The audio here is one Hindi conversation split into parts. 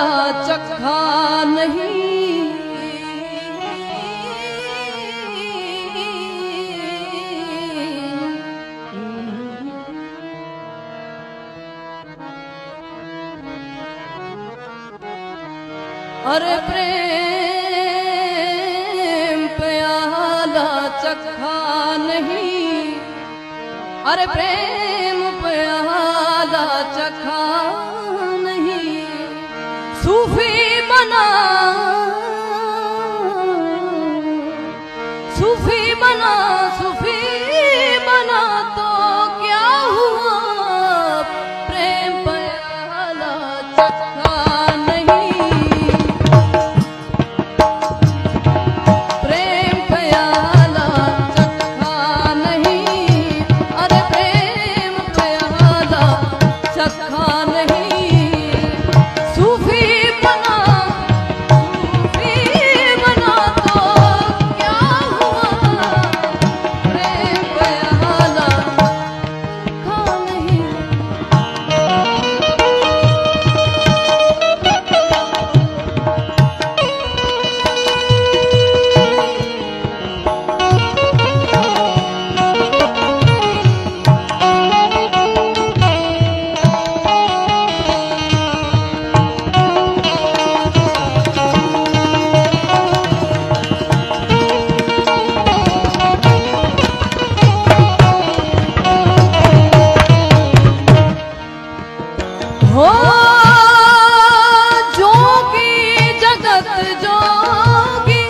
प्याला चखा नहीं। अरे प्रेम प्याला चखा नहीं, अरे प्रेम प्याला चखा नहीं। सूफी बना, सूफी बना, सूफी बना तो क्या हुआ, प्रेम प्याला चखा नहीं। प्रेम प्याला चखा नहीं, अरे प्रेम प्याला चखा नहीं। सूफी बना, सूफी बना तो क्या हुआ, प्रेम प्याला चखा नहीं। हो जोगी जगत जोगी,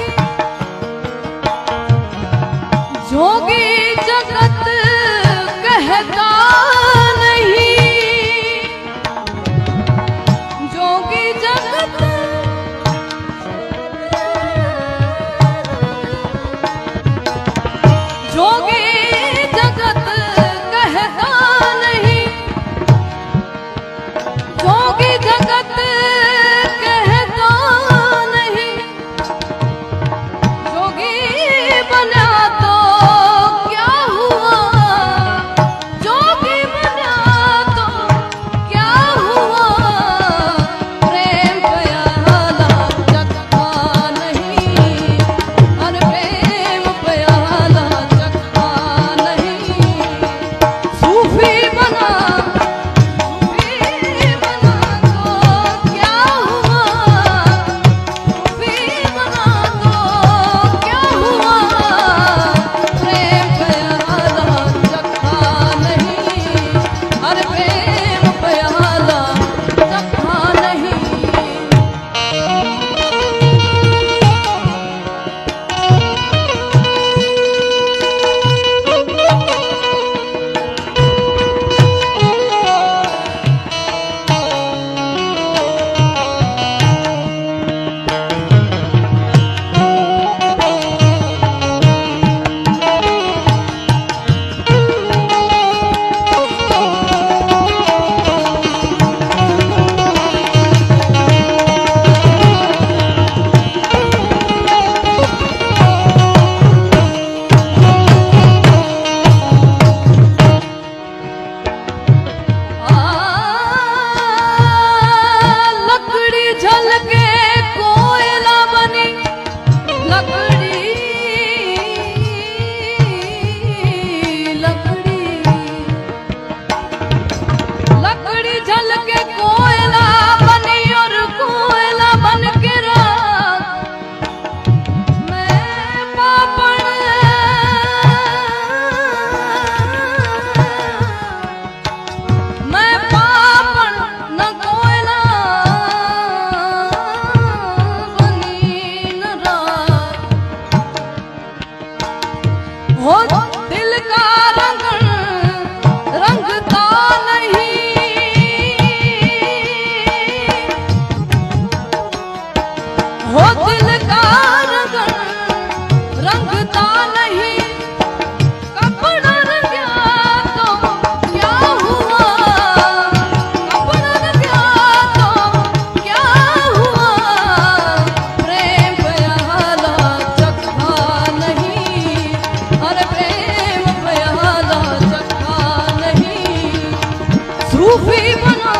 जोगी जगत कहता नहीं। जोगी जगत, जोगी जगत कहता नहीं। जोगी जगत कहता नहीं। जोगी बना तो क्या हुआ, जोगी बना तो क्या हुआ, प्रेम प्याला चखा नहीं। अरे प्रेम प्याला चखा नहीं। सूफी बना, हो दिल का रंग रंगता नहीं। हो दिल का रंग रंगता नहीं। कपड़ा रंगा तो क्या हुआ, कपड़ा रंगा तो क्या हुआ, प्रेम प्याला चखा नहीं। अरे प्रेम प्याला चखा नहीं। सूफी बना